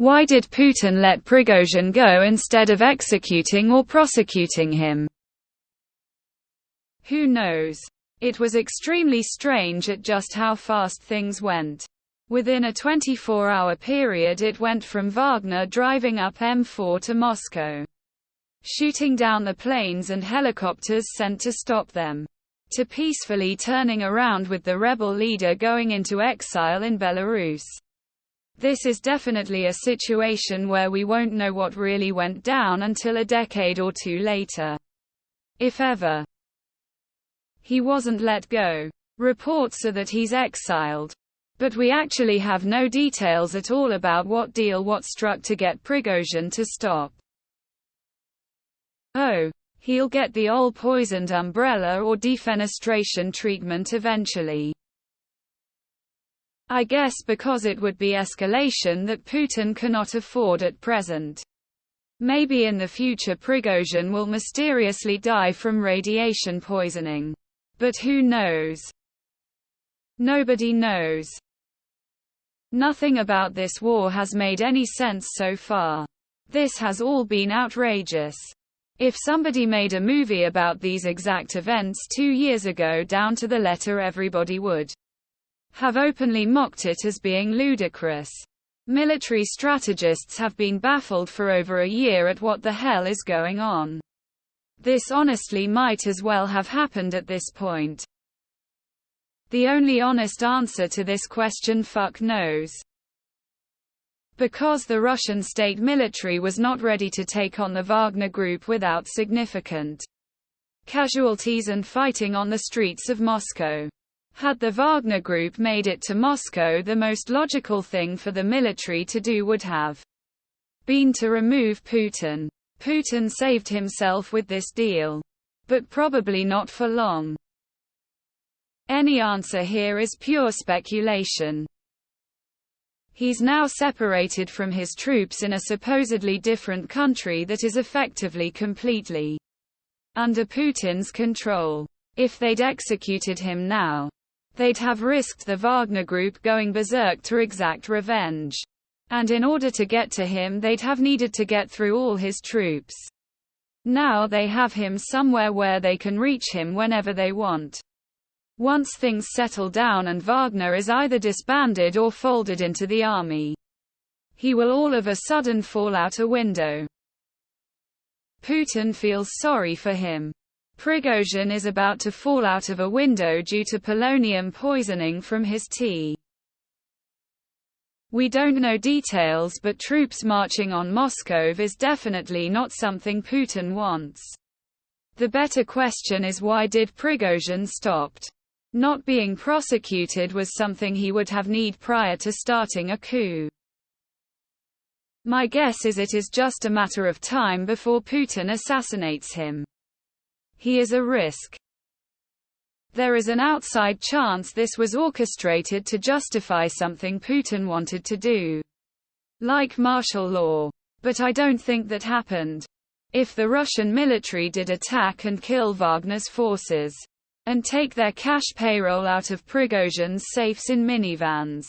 Why did Putin let Prigozhin go instead of executing or prosecuting him? Who knows? It was extremely strange at just how fast things went. Within a 24-hour period it went from Wagner driving up M4 to Moscow, shooting down the planes and helicopters sent to stop them, to peacefully turning around with the rebel leader going into exile in Belarus. This is definitely a situation where we won't know what really went down until a decade or two later, if ever. He wasn't let go. Reports are that he's exiled. But we actually have no details at all about what deal was struck to get Prigozhin to stop. Oh, he'll get the old poisoned umbrella or defenestration treatment eventually. I guess because it would be escalation that Putin cannot afford at present. Maybe in the future Prigozhin will mysteriously die from radiation poisoning. But who knows? Nobody knows. Nothing about this war has made any sense so far. This has all been outrageous. If somebody made a movie about these exact events 2 years ago down to the letter, everybody would have openly mocked it as being ludicrous. Military strategists have been baffled for over a year at what the hell is going on. This honestly might as well have happened at this point. The only honest answer to this question, fuck knows. Because the Russian state military was not ready to take on the Wagner group without significant casualties and fighting on the streets of Moscow. Had the Wagner group made it to Moscow, the most logical thing for the military to do would have been to remove Putin. Putin saved himself with this deal. But probably not for long. Any answer here is pure speculation. He's now separated from his troops in a supposedly different country that is effectively completely under Putin's control. If they'd executed him now, they'd have risked the Wagner group going berserk to exact revenge. And in order to get to him, they'd have needed to get through all his troops. Now they have him somewhere where they can reach him whenever they want. Once things settle down and Wagner is either disbanded or folded into the army, he will all of a sudden fall out a window. Putin feels sorry for him. Prigozhin is about to fall out of a window due to polonium poisoning from his tea. We don't know details, but troops marching on Moscow is definitely not something Putin wants. The better question is, why did Prigozhin stopped? Not being prosecuted was something he would have need prior to starting a coup. My guess is it is just a matter of time before Putin assassinates him. He is a risk. There is an outside chance this was orchestrated to justify something Putin wanted to do, like martial law. But I don't think that happened. If the Russian military did attack and kill Wagner's forces, and take their cash payroll out of Prigozhin's safes in minivans,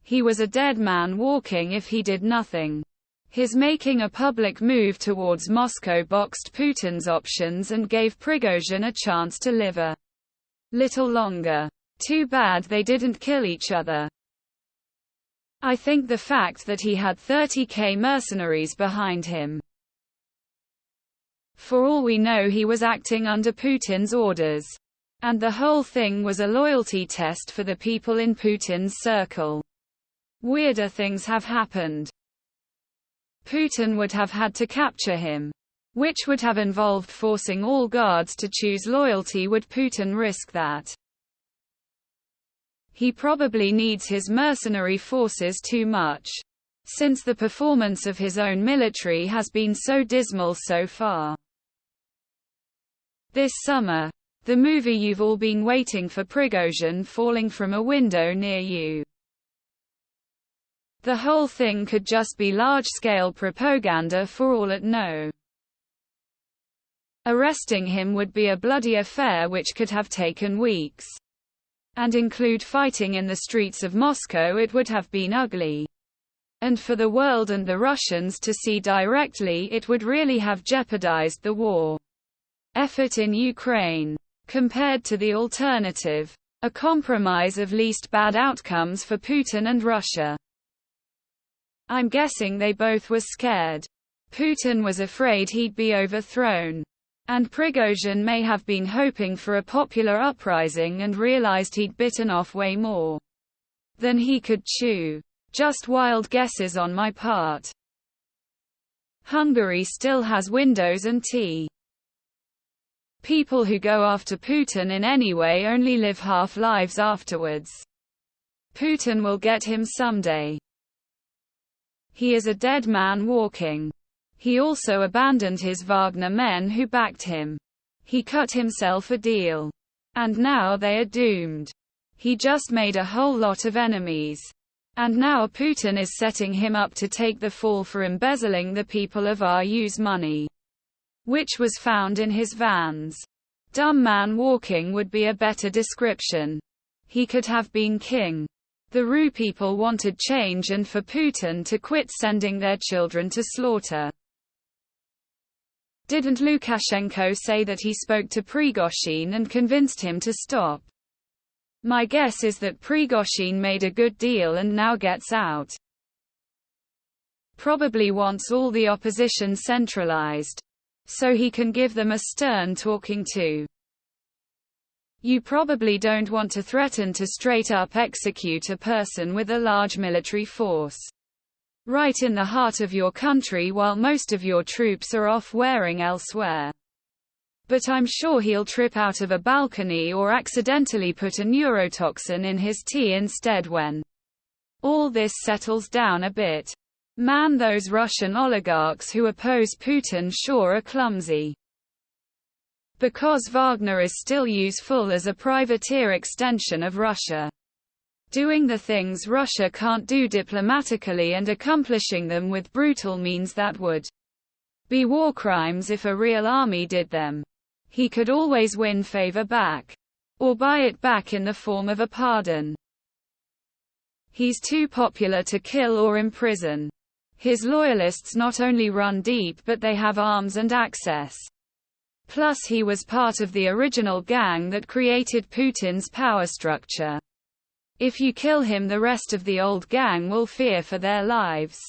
he was a dead man walking if he did nothing. His making a public move towards Moscow boxed Putin's options and gave Prigozhin a chance to live a little longer. Too bad they didn't kill each other. I think the fact that he had 30,000 mercenaries behind him. For all we know, he was acting under Putin's orders. And the whole thing was a loyalty test for the people in Putin's circle. Weirder things have happened. Putin would have had to capture him, which would have involved forcing all guards to choose loyalty. Would Putin risk that? He probably needs his mercenary forces too much, since the performance of his own military has been so dismal so far. This summer, the movie you've all been waiting for, Prigozhin falling from a window near you. The whole thing could just be large-scale propaganda for all it know. Arresting him would be a bloody affair which could have taken weeks, and include fighting in the streets of Moscow. It would have been ugly. And for the world and the Russians to see directly, it would really have jeopardized the war effort in Ukraine. Compared to the alternative, a compromise of least bad outcomes for Putin and Russia. I'm guessing they both were scared. Putin was afraid he'd be overthrown. And Prigozhin may have been hoping for a popular uprising and realized he'd bitten off way more than he could chew. Just wild guesses on my part. Hungary still has windows and tea. People who go after Putin in any way only live half lives afterwards. Putin will get him someday. He is a dead man walking. He also abandoned his Wagner men who backed him. He cut himself a deal. And now they are doomed. He just made a whole lot of enemies. And now Putin is setting him up to take the fall for embezzling the people of RU's money, which was found in his vans. Dumb man walking would be a better description. He could have been king. The RU people wanted change and for Putin to quit sending their children to slaughter. Didn't Lukashenko say that he spoke to Prigozhin and convinced him to stop? My guess is that Prigozhin made a good deal and now gets out. Probably wants all the opposition centralized, so he can give them a stern talking to. You probably don't want to threaten to straight up execute a person with a large military force right in the heart of your country while most of your troops are off wearing elsewhere. But I'm sure he'll trip out of a balcony or accidentally put a neurotoxin in his tea instead when all this settles down a bit. Man, those Russian oligarchs who oppose Putin sure are clumsy. Because Wagner is still useful as a privateer extension of Russia, doing the things Russia can't do diplomatically and accomplishing them with brutal means that would be war crimes if a real army did them. He could always win favor back. Or buy it back in the form of a pardon. He's too popular to kill or imprison. His loyalists not only run deep but they have arms and access. Plus he was part of the original gang that created Putin's power structure. If you kill him, the rest of the old gang will fear for their lives.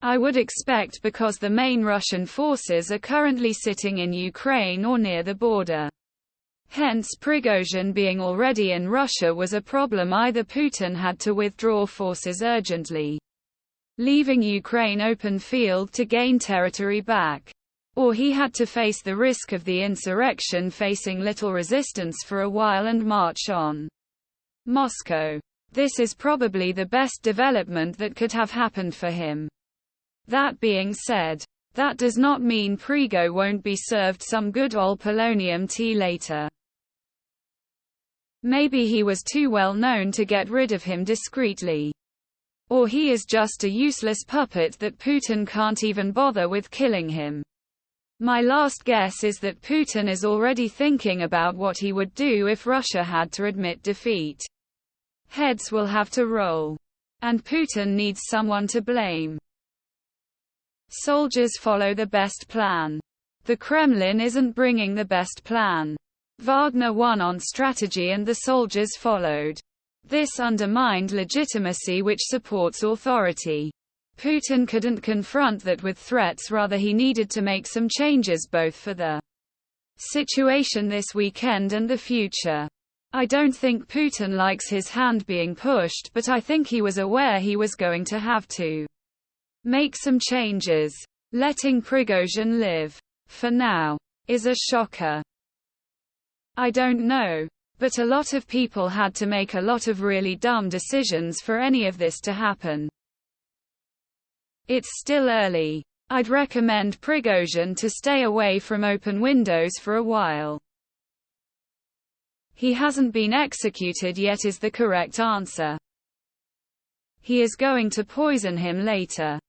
I would expect, because the main Russian forces are currently sitting in Ukraine or near the border. Hence Prigozhin being already in Russia was a problem. Either Putin had to withdraw forces urgently, leaving Ukraine open field to gain territory back, or he had to face the risk of the insurrection facing little resistance for a while and march on Moscow. This is probably the best development that could have happened for him. That being said, that does not mean Prigo won't be served some good old polonium tea later. Maybe he was too well known to get rid of him discreetly. Or he is just a useless puppet that Putin can't even bother with killing him. My last guess is that Putin is already thinking about what he would do if Russia had to admit defeat. Heads will have to roll. And Putin needs someone to blame. Soldiers follow the best plan. The Kremlin isn't bringing the best plan. Wagner won on strategy and the soldiers followed. This undermined legitimacy which supports authority. Putin couldn't confront that with threats, rather he needed to make some changes both for the situation this weekend and the future. I don't think Putin likes his hand being pushed, but I think he was aware he was going to have to make some changes. Letting Prigozhin live, for now, is a shocker. I don't know. But a lot of people had to make a lot of really dumb decisions for any of this to happen. It's still early. I'd recommend Prigozhin to stay away from open windows for a while. He hasn't been executed yet is the correct answer. He is going to poison him later.